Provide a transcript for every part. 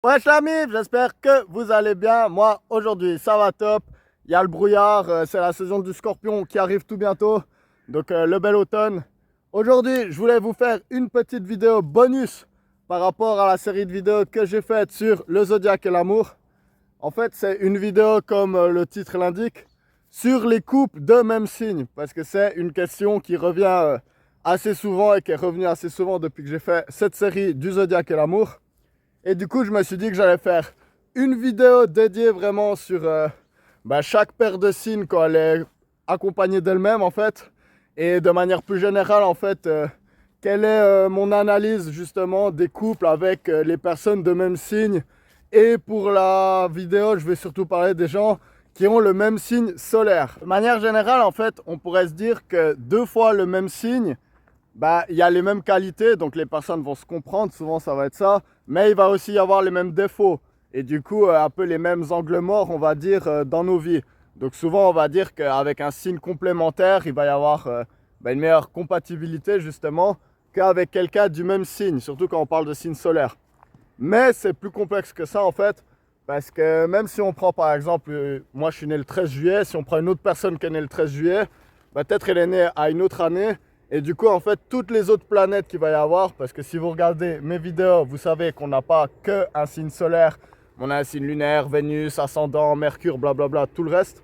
Wesh amis, j'espère que vous allez bien. Moi aujourd'hui ça va top. Il y a le brouillard, c'est la saison du scorpion qui arrive tout bientôt. Donc le bel automne. Aujourd'hui je voulais vous faire une petite vidéo bonus par rapport à la série de vidéos que j'ai faite sur le zodiaque et l'amour. En fait c'est une vidéo comme le titre l'indique sur les couples de même signe. Parce que c'est une question qui revient assez souvent et qui est revenue assez souvent depuis que j'ai fait cette série du zodiaque et l'amour. Et du coup, je me suis dit que j'allais faire une vidéo dédiée vraiment sur chaque paire de signes quand elle est accompagnée d'elle-même en fait. Et de manière plus générale en fait, quelle est mon analyse justement des couples avec les personnes de même signe. Et pour la vidéo, je vais surtout parler des gens qui ont le même signe solaire. De manière générale en fait, on pourrait se dire que deux fois le même signe, il y a les mêmes qualités, donc les personnes vont se comprendre, souvent ça va être ça, mais il va aussi y avoir les mêmes défauts, et du coup un peu les mêmes angles morts, on va dire, dans nos vies. Donc souvent on va dire qu'avec un signe complémentaire, il va y avoir une meilleure compatibilité justement qu'avec quelqu'un du même signe, surtout quand on parle de signe solaire. Mais c'est plus complexe que ça en fait, parce que même si on prend par exemple, moi je suis né le 13 juillet, si on prend une autre personne qui est née le 13 juillet, peut-être elle est née à une autre année, et du coup, en fait, toutes les autres planètes qu'il va y avoir, parce que si vous regardez mes vidéos, vous savez qu'on n'a pas qu'un signe solaire, on a un signe lunaire, Vénus, ascendant, Mercure, blablabla, tout le reste.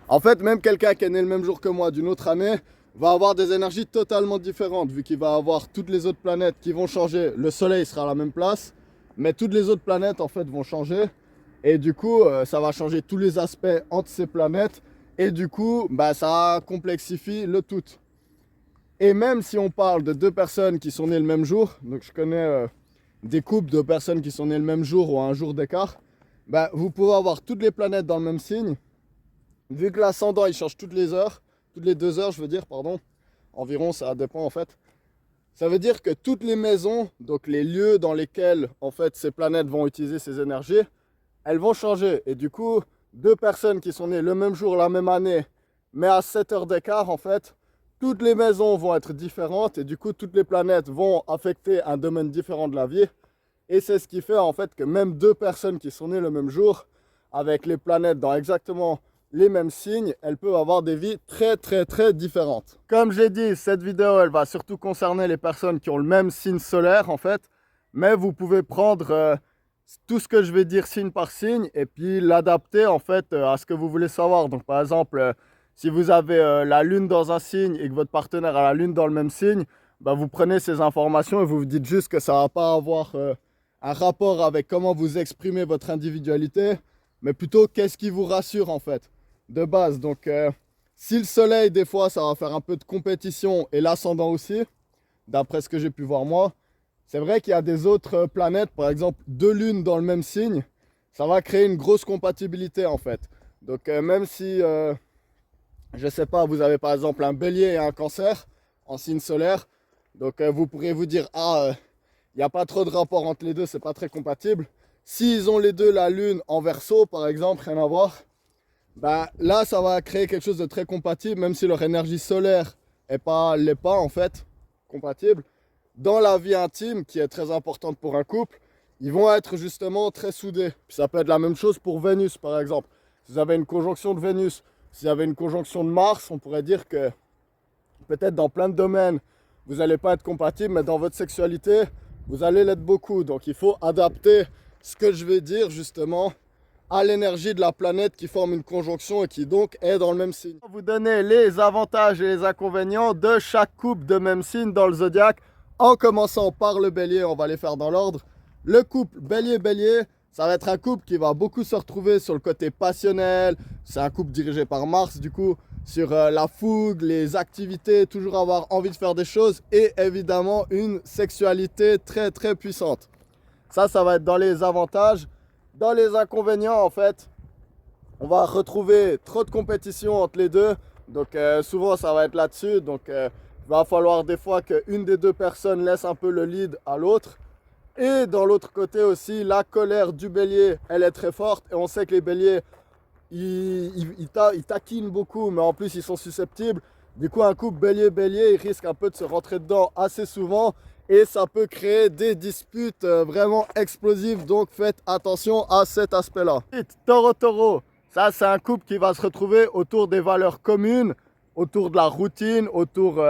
En fait, même quelqu'un qui est né le même jour que moi d'une autre année va avoir des énergies totalement différentes, vu qu'il va avoir toutes les autres planètes qui vont changer. Le Soleil sera à la même place, mais toutes les autres planètes, en fait, vont changer. Et du coup, ça va changer tous les aspects entre ces planètes. Et du coup, ça complexifie le tout. Et même si on parle de deux personnes qui sont nées le même jour, donc je connais des couples de personnes qui sont nées le même jour ou à un jour d'écart, vous pouvez avoir toutes les planètes dans le même signe. Vu que l'ascendant il change toutes les heures, toutes les 2 heures je veux dire, pardon, environ ça dépend en fait. Ça veut dire que toutes les maisons, donc les lieux dans lesquels en fait ces planètes vont utiliser ces énergies, elles vont changer. Et du coup, deux personnes qui sont nées le même jour, la même année, mais à 7 heures d'écart en fait, toutes les maisons vont être différentes et du coup toutes les planètes vont affecter un domaine différent de la vie. Et c'est ce qui fait en fait que même deux personnes qui sont nées le même jour, avec les planètes dans exactement les mêmes signes, elles peuvent avoir des vies très très très différentes. Comme j'ai dit, cette vidéo elle va surtout concerner les personnes qui ont le même signe solaire en fait, mais vous pouvez prendre tout ce que je vais dire signe par signe et puis l'adapter en fait à ce que vous voulez savoir. Donc par exemple, si vous avez la lune dans un signe et que votre partenaire a la lune dans le même signe, vous prenez ces informations et vous vous dites juste que ça ne va pas avoir un rapport avec comment vous exprimez votre individualité, mais plutôt qu'est-ce qui vous rassure en fait, de base. Donc si le soleil, des fois, ça va faire un peu de compétition et l'ascendant aussi, d'après ce que j'ai pu voir moi, c'est vrai qu'il y a des autres planètes, par exemple deux lunes dans le même signe, ça va créer une grosse compatibilité en fait. Donc même si je sais pas, vous avez par exemple un bélier et un cancer en signe solaire. Donc vous pourrez vous dire, il n'y a pas trop de rapport entre les deux, c'est pas très compatible. S'ils ont les deux la lune en verso, par exemple, rien à voir, là ça va créer quelque chose de très compatible, même si leur énergie solaire l'est pas en fait compatible. Dans la vie intime, qui est très importante pour un couple, ils vont être justement très soudés. Puis ça peut être la même chose pour Vénus, par exemple. Si vous avez une conjonction de Vénus, si vous avez une conjonction de Mars, on pourrait dire que peut-être dans plein de domaines, vous n'allez pas être compatible, mais dans votre sexualité, vous allez l'être beaucoup. Donc il faut adapter ce que je vais dire justement à l'énergie de la planète qui forme une conjonction et qui donc est dans le même signe. Je vais vous donner les avantages et les inconvénients de chaque couple de même signe dans le zodiaque, en commençant par le bélier, on va les faire dans l'ordre. Le couple bélier-bélier, ça va être un couple qui va beaucoup se retrouver sur le côté passionnel. C'est un couple dirigé par Mars, du coup, sur la fougue, les activités, toujours avoir envie de faire des choses et évidemment une sexualité très très puissante. Ça va être dans les avantages. Dans les inconvénients, en fait, on va retrouver trop de compétition entre les deux. Donc souvent, ça va être là-dessus. Donc il va falloir des fois qu'une des deux personnes laisse un peu le lead à l'autre. Et dans l'autre côté aussi, la colère du bélier, elle est très forte. Et on sait que les béliers, ils taquinent beaucoup, mais en plus, ils sont susceptibles. Du coup, un couple bélier-bélier, il risque un peu de se rentrer dedans assez souvent. et ça peut créer des disputes vraiment explosives. Donc faites attention à cet aspect-là. Taureau-taureau, ça c'est un couple qui va se retrouver autour des valeurs communes, autour de la routine, autour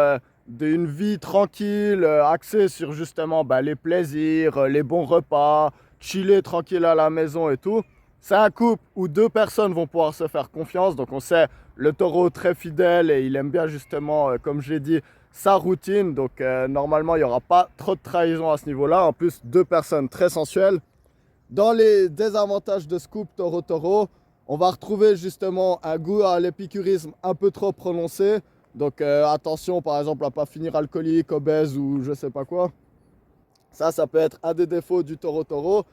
d'une vie tranquille, axée sur justement les plaisirs, les bons repas, chiller tranquille à la maison et tout. C'est un couple où deux personnes vont pouvoir se faire confiance. Donc on sait, le taureau très fidèle et il aime bien justement, comme je l'ai dit, sa routine. Donc normalement, il n'y aura pas trop de trahison à ce niveau-là. En plus, deux personnes très sensuelles. Dans les désavantages de ce couple taureau-taureau, on va retrouver justement un goût à l'épicurisme un peu trop prononcé. Donc attention par exemple à ne pas finir alcoolique, obèse ou je sais pas quoi. Ça peut être un des défauts du taureau-taureau.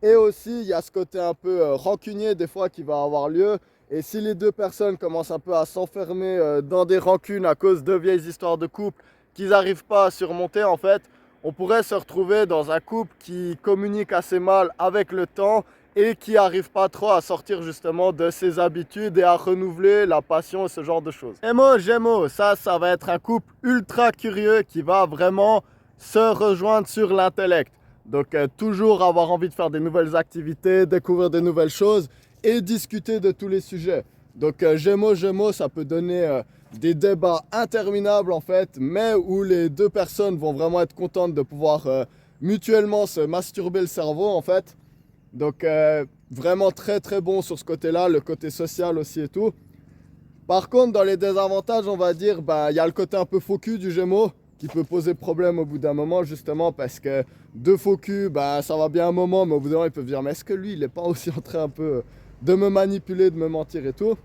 Et aussi, il y a ce côté un peu rancunier des fois qui va avoir lieu. Et si les deux personnes commencent un peu à s'enfermer dans des rancunes à cause de vieilles histoires de couple qu'ils n'arrivent pas à surmonter, en fait, on pourrait se retrouver dans un couple qui communique assez mal avec le temps et qui n'arrive pas trop à sortir justement de ses habitudes et à renouveler la passion et ce genre de choses. Gémeaux, ça va être un couple ultra curieux qui va vraiment se rejoindre sur l'intellect. Donc toujours avoir envie de faire des nouvelles activités, découvrir des nouvelles choses et discuter de tous les sujets. Donc Gémeaux, ça peut donner des débats interminables en fait, mais où les deux personnes vont vraiment être contentes de pouvoir mutuellement se masturber le cerveau en fait. Donc vraiment très très bon sur ce côté-là, le côté social aussi et tout. Par contre, dans les désavantages, on va dire, il y a le côté un peu faux cul du Gémeaux qui peut poser problème au bout d'un moment justement parce que deux faux culs, ça va bien un moment, mais au bout d'un moment ils peuvent dire mais est-ce que lui il n'est pas aussi en train un peu de me manipuler, de me mentir et tout.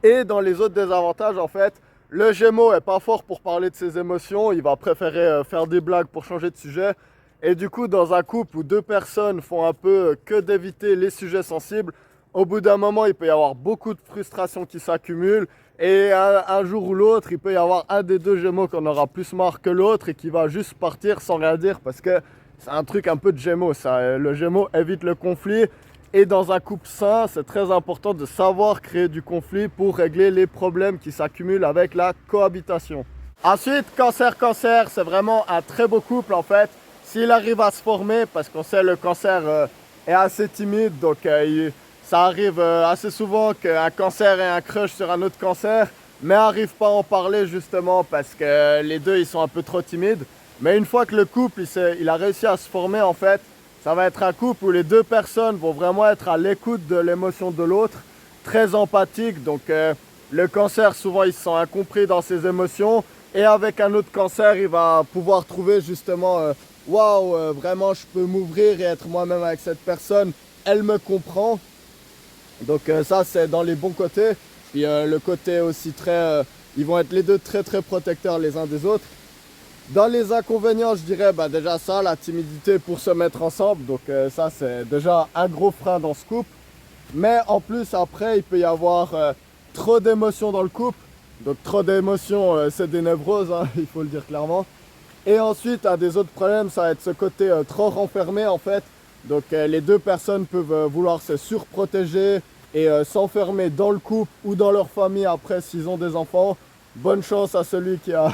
Et dans les autres désavantages en fait, le Gémeaux est pas fort pour parler de ses émotions, il va préférer faire des blagues pour changer de sujet. Et du coup dans un couple où deux personnes font un peu que d'éviter les sujets sensibles, au bout d'un moment il peut y avoir beaucoup de frustration qui s'accumulent. Et un jour ou l'autre, il peut y avoir un des deux Gémeaux qui en aura plus marre que l'autre et qui va juste partir sans rien dire parce que c'est un truc un peu de Gémeaux. Ça. Le Gémeaux évite le conflit et dans un couple sain, c'est très important de savoir créer du conflit pour régler les problèmes qui s'accumulent avec la cohabitation. Ensuite, Cancer, c'est vraiment un très beau couple en fait. S'il arrive à se former, parce qu'on sait le Cancer est assez timide, donc ça arrive assez souvent qu'un Cancer ait un crush sur un autre Cancer, mais n'arrive pas à en parler justement parce que les deux ils sont un peu trop timides. Mais une fois que le couple il a réussi à se former en fait, ça va être un couple où les deux personnes vont vraiment être à l'écoute de l'émotion de l'autre, très empathique. Donc le Cancer souvent il se sent incompris dans ses émotions et avec un autre Cancer il va pouvoir trouver justement waouh, vraiment je peux m'ouvrir et être moi-même avec cette personne, elle me comprend. Donc ça c'est dans les bons côtés. Puis le côté aussi très... ils vont être les deux très très protecteurs les uns des autres. Dans les inconvénients, je dirais déjà ça, la timidité pour se mettre ensemble. Donc ça c'est déjà un gros frein dans ce couple. Mais en plus après il peut y avoir trop d'émotions dans le couple. Donc trop d'émotions c'est des névroses, hein, il faut le dire clairement. Et ensuite un des autres problèmes ça va être ce côté trop renfermé en fait. Donc les deux personnes peuvent vouloir se surprotéger et s'enfermer dans le couple ou dans leur famille après s'ils ont des enfants. Bonne chance à celui qui a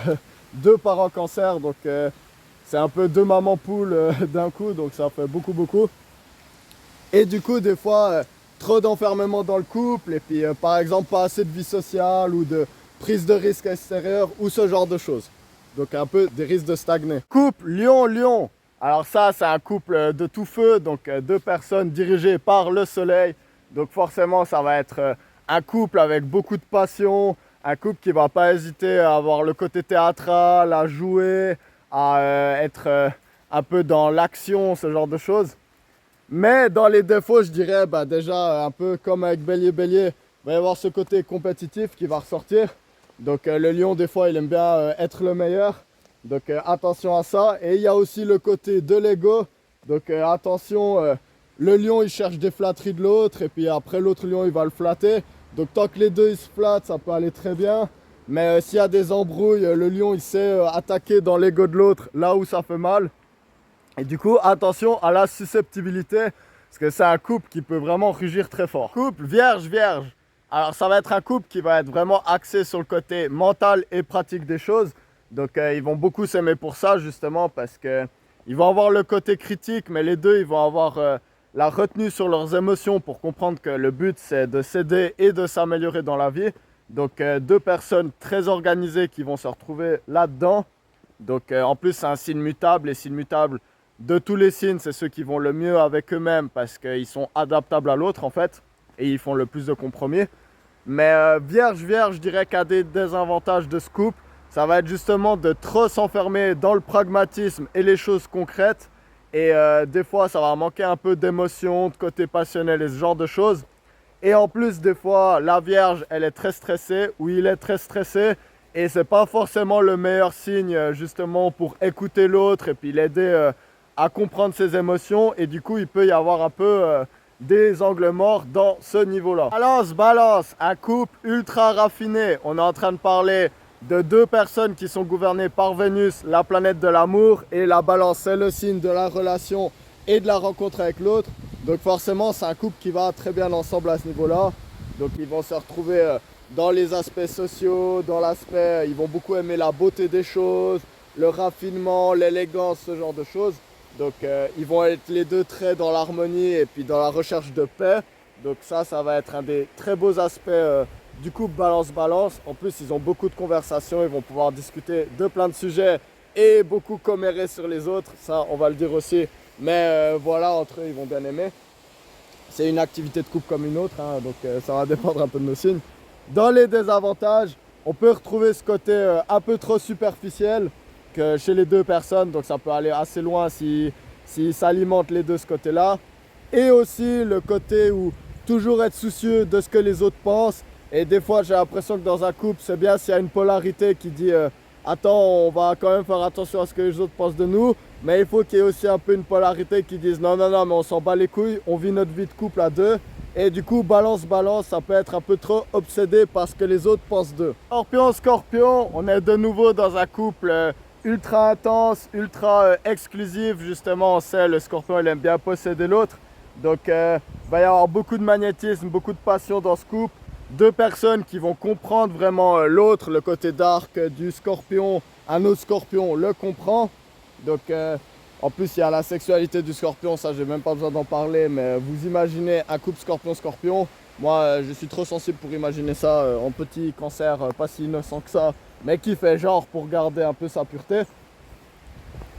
deux parents Cancer, donc c'est un peu deux mamans poules d'un coup, donc ça fait beaucoup. Et du coup des fois trop d'enfermement dans le couple et puis par exemple pas assez de vie sociale ou de prise de risque extérieur ou ce genre de choses. Donc un peu des risques de stagner. Couple Lion. Alors ça c'est un couple de tout feu, donc deux personnes dirigées par le soleil. Donc forcément ça va être un couple avec beaucoup de passion, un couple qui va pas hésiter à avoir le côté théâtral, à jouer, à être un peu dans l'action, ce genre de choses. Mais dans les défauts je dirais déjà un peu comme avec Bélier, il va y avoir ce côté compétitif qui va ressortir. Donc le lion des fois il aime bien être le meilleur. Donc attention à ça. Et il y a aussi le côté de l'ego. Donc attention, le lion il cherche des flatteries de l'autre et puis après l'autre lion il va le flatter. Donc tant que les deux ils se flattent ça peut aller très bien. Mais s'il y a des embrouilles, le lion il sait attaquer dans l'ego de l'autre là où ça fait mal. Et du coup attention à la susceptibilité parce que c'est un couple qui peut vraiment rugir très fort. Couple Vierge. Alors ça va être un couple qui va être vraiment axé sur le côté mental et pratique des choses. Donc ils vont beaucoup s'aimer pour ça justement parce que ils vont avoir le côté critique, mais les deux ils vont avoir la retenue sur leurs émotions pour comprendre que le but c'est de s'aider et de s'améliorer dans la vie. Donc deux personnes très organisées qui vont se retrouver là-dedans. Donc en plus c'est un signe mutable. Les signes mutables de tous les signes, c'est ceux qui vont le mieux avec eux-mêmes parce qu'ils sont adaptables à l'autre en fait et ils font le plus de compromis. Mais vierge, je dirais qu'un des désavantages de ce couple, ça va être justement de trop s'enfermer dans le pragmatisme et les choses concrètes. Et des fois, ça va manquer un peu d'émotion, de côté passionnel et ce genre de choses. Et en plus, des fois, la vierge, elle est très stressée ou il est très stressé. Et c'est pas forcément le meilleur signe justement pour écouter l'autre et puis l'aider à comprendre ses émotions. Et du coup, il peut y avoir un peu des angles morts dans ce niveau-là. Balance, un couple ultra raffiné. On est en train de parler de deux personnes qui sont gouvernées par Vénus, la planète de l'amour, et la balance, c'est le signe de la relation et de la rencontre avec l'autre. Donc forcément, c'est un couple qui va très bien ensemble à ce niveau-là. Donc ils vont se retrouver dans les aspects sociaux, dans l'aspect, ils vont beaucoup aimer la beauté des choses, le raffinement, l'élégance, ce genre de choses. Donc ils vont être les deux très dans l'harmonie et puis dans la recherche de paix. Donc ça va être un des très beaux aspects du couple balance-balance. En plus, ils ont beaucoup de conversations, ils vont pouvoir discuter de plein de sujets et beaucoup commérer sur les autres. Ça, on va le dire aussi. Mais voilà, entre eux, ils vont bien aimer. C'est une activité de couple comme une autre, hein, donc ça va dépendre un peu de nos signes. Dans les désavantages, on peut retrouver ce côté un peu trop superficiel que chez les deux personnes, donc ça peut aller assez loin si s'alimentent les deux ce côté-là. Et aussi le côté où toujours être soucieux de ce que les autres pensent. Et des fois, j'ai l'impression que dans un couple, c'est bien s'il y a une polarité qui dit attends, on va quand même faire attention à ce que les autres pensent de nous. Mais il faut qu'il y ait aussi un peu une polarité qui dise non, mais on s'en bat les couilles, on vit notre vie de couple à deux. Et du coup, balance, ça peut être un peu trop obsédé par ce que les autres pensent d'eux. Scorpion, on est de nouveau dans un couple ultra intense, ultra exclusif. Justement, on sait, le scorpion, il aime bien posséder l'autre. Donc, il va y avoir beaucoup de magnétisme, beaucoup de passion dans ce couple. Deux personnes qui vont comprendre vraiment l'autre, le côté dark du scorpion. Un autre scorpion le comprend. Donc, en plus, il y a la sexualité du scorpion, ça, j'ai même pas besoin d'en parler. Mais vous imaginez un couple scorpion-scorpion. Moi, je suis trop sensible pour imaginer ça en petit cancer, pas si innocent que ça, mais qui fait genre pour garder un peu sa pureté.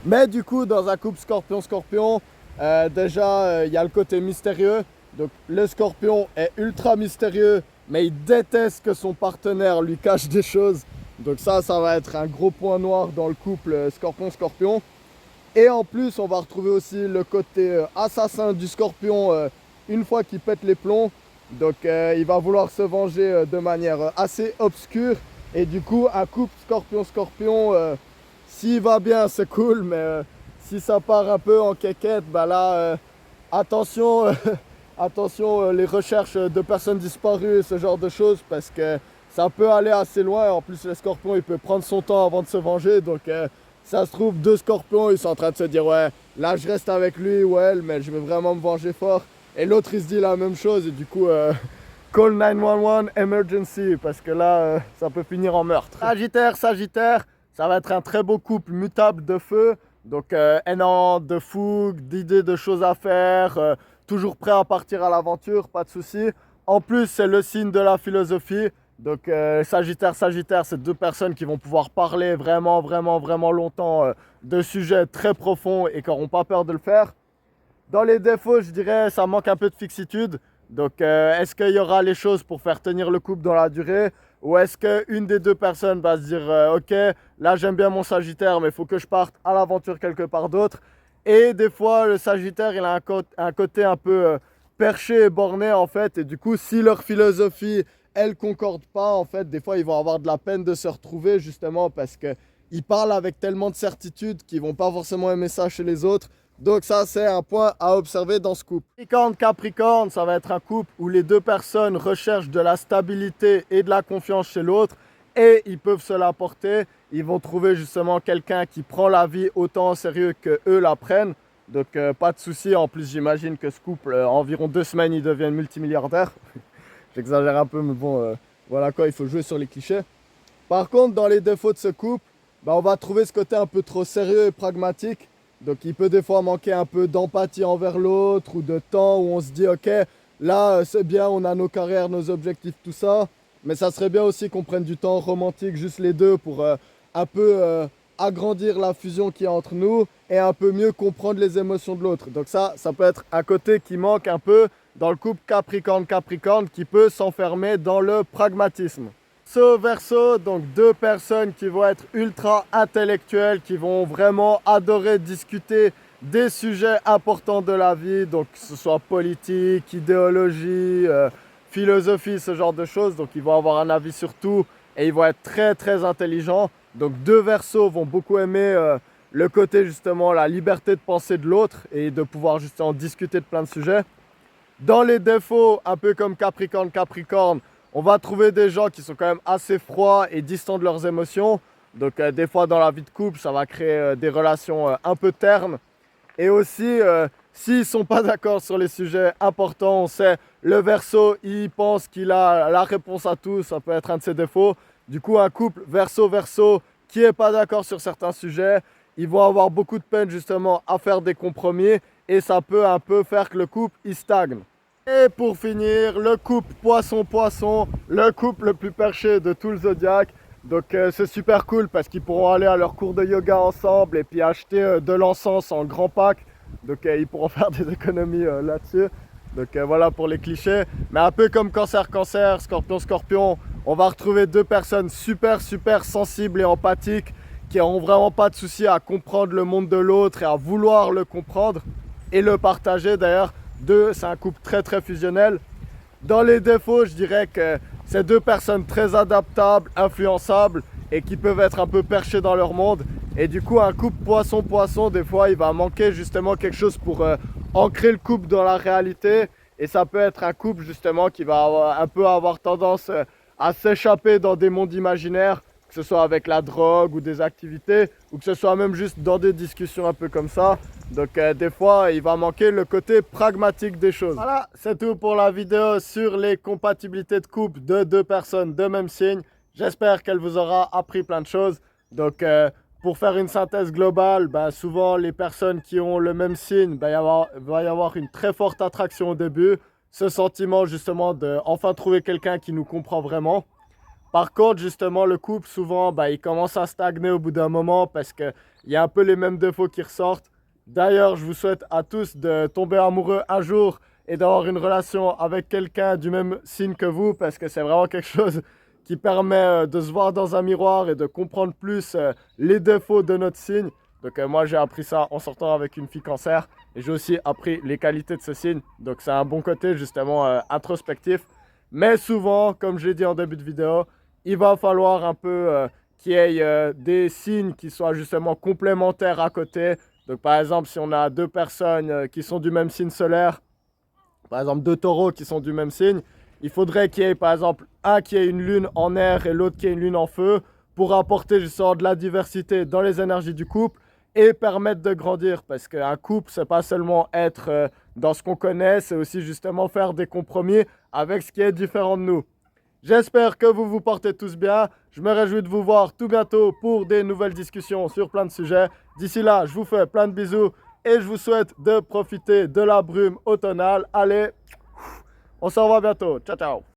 Mais du coup, dans un couple scorpion-scorpion, déjà, il y a le côté mystérieux. Donc, le scorpion est ultra mystérieux, mais il déteste que son partenaire lui cache des choses. Donc ça va être un gros point noir dans le couple scorpion-scorpion. Et en plus, on va retrouver aussi le côté assassin du scorpion une fois qu'il pète les plombs. Donc il va vouloir se venger de manière assez obscure. Et du coup, un couple scorpion-scorpion, s'il va bien, c'est cool. Mais si ça part un peu en quéquette, bah là, attention, attention les recherches de personnes disparues, ce genre de choses. Parce que ça peut aller assez loin. En plus, le scorpion, il peut prendre son temps avant de se venger. Donc ça se trouve, deux scorpions, ils sont en train de se dire ouais, là je reste avec lui ou elle, mais je vais vraiment me venger fort. Et l'autre, il se dit la même chose et du coup, call 911 emergency, parce que là, ça peut finir en meurtre. Sagittaire, ça va être un très beau couple mutable de feu. Donc énormément de fougue, d'idées de choses à faire, toujours prêt à partir à l'aventure, pas de souci. En plus, c'est le signe de la philosophie. Donc Sagittaire, c'est deux personnes qui vont pouvoir parler vraiment longtemps de sujets très profonds et qui n'auront pas peur de le faire. Dans les défauts, je dirais ça manque un peu de fixitude. Donc est-ce qu'il y aura les choses pour faire tenir le couple dans la durée? Ou est-ce qu'une des deux personnes va se dire ok, là j'aime bien mon Sagittaire, mais il faut que je parte à l'aventure quelque part d'autre. Et des fois, le Sagittaire, il a un côté un peu perché et borné en fait. Et du coup, si leur philosophie elles concordent pas, en fait, des fois ils vont avoir de la peine de se retrouver justement parce qu'ils parlent avec tellement de certitude qu'ils vont pas forcément aimer ça chez les autres. Donc ça, c'est un point à observer dans ce couple. Capricorne, ça va être un couple où les deux personnes recherchent de la stabilité et de la confiance chez l'autre et ils peuvent se l'apporter. Ils vont trouver justement quelqu'un qui prend la vie autant au sérieux que eux la prennent. Donc pas de souci. En plus, j'imagine que ce couple, environ 2 semaines, ils deviennent multimilliardaires. J'exagère un peu, mais bon, voilà quoi, il faut jouer sur les clichés. Par contre, dans les défauts de ce couple, bah, on va trouver ce côté un peu trop sérieux et pragmatique. Donc il peut des fois manquer un peu d'empathie envers l'autre ou de temps où on se dit ok, là c'est bien, on a nos carrières, nos objectifs, tout ça. Mais ça serait bien aussi qu'on prenne du temps romantique, juste les deux, pour un peu agrandir la fusion qu'il y a entre nous et un peu mieux comprendre les émotions de l'autre. Donc ça peut être un côté qui manque un peu dans le couple Capricorne-Capricorne qui peut s'enfermer dans le pragmatisme. Verseau, donc deux personnes qui vont être ultra intellectuelles, qui vont vraiment adorer discuter des sujets importants de la vie, donc que ce soit politique, idéologie, philosophie, ce genre de choses. Donc ils vont avoir un avis sur tout et ils vont être très très intelligents. Donc deux Verseaux vont beaucoup aimer le côté justement la liberté de penser de l'autre et de pouvoir justement discuter de plein de sujets. Dans les défauts, un peu comme Capricorne, on va trouver des gens qui sont quand même assez froids et distants de leurs émotions. Donc des fois dans la vie de couple, ça va créer des relations un peu ternes. Et aussi, s'ils ne sont pas d'accord sur les sujets importants, on sait, le Verseau, il pense qu'il a la réponse à tout, ça peut être un de ses défauts. Du coup, un couple Verseau qui n'est pas d'accord sur certains sujets, ils vont avoir beaucoup de peine justement à faire des compromis et ça peut un peu faire que le couple, il stagne. Et pour finir, le couple Poisson-Poisson, le couple le plus perché de tout le zodiaque. Donc c'est super cool parce qu'ils pourront aller à leur cours de yoga ensemble et puis acheter de l'encens en grand pack. Donc ils pourront faire des économies là-dessus. Donc voilà pour les clichés. Mais un peu comme Cancer-Cancer, Scorpion-Scorpion, on va retrouver deux personnes super sensibles et empathiques qui n'auront vraiment pas de souci à comprendre le monde de l'autre et à vouloir le comprendre et le partager d'ailleurs. C'est un couple très fusionnel. Dans les défauts, je dirais que c'est deux personnes très adaptables, influençables et qui peuvent être un peu perchées dans leur monde. Et du coup, un couple Poisson-Poisson, des fois, il va manquer justement quelque chose pour ancrer le couple dans la réalité. Et ça peut être un couple justement qui va un peu avoir tendance à s'échapper dans des mondes imaginaires, que ce soit avec la drogue ou des activités, ou que ce soit même juste dans des discussions un peu comme ça. Donc des fois, il va manquer le côté pragmatique des choses. Voilà, c'est tout pour la vidéo sur les compatibilités de couple de deux personnes de même signe. J'espère qu'elle vous aura appris plein de choses. Donc pour faire une synthèse globale, souvent les personnes qui ont le même signe, va y avoir une très forte attraction au début. Ce sentiment justement de enfin trouver quelqu'un qui nous comprend vraiment. Par contre, justement, le couple, souvent, il commence à stagner au bout d'un moment parce qu'il y a un peu les mêmes défauts qui ressortent. D'ailleurs, je vous souhaite à tous de tomber amoureux un jour et d'avoir une relation avec quelqu'un du même signe que vous parce que c'est vraiment quelque chose qui permet de se voir dans un miroir et de comprendre plus les défauts de notre signe. Donc moi, j'ai appris ça en sortant avec une fille Cancer et j'ai aussi appris les qualités de ce signe. Donc c'est un bon côté justement introspectif. Mais souvent, comme j'ai dit en début de vidéo, il va falloir un peu qu'il y ait des signes qui soient justement complémentaires à côté. Donc par exemple, si on a deux personnes qui sont du même signe solaire, par exemple deux taureaux qui sont du même signe, il faudrait qu'il y ait par exemple un qui ait une lune en air et l'autre qui ait une lune en feu pour apporter justement de la diversité dans les énergies du couple et permettre de grandir. Parce qu'un couple, c'est pas seulement être dans ce qu'on connaît, c'est aussi justement faire des compromis avec ce qui est différent de nous. J'espère que vous vous portez tous bien. Je me réjouis de vous voir tout bientôt pour des nouvelles discussions sur plein de sujets. D'ici là, je vous fais plein de bisous et je vous souhaite de profiter de la brume automnale. Allez, on se revoit bientôt. Ciao.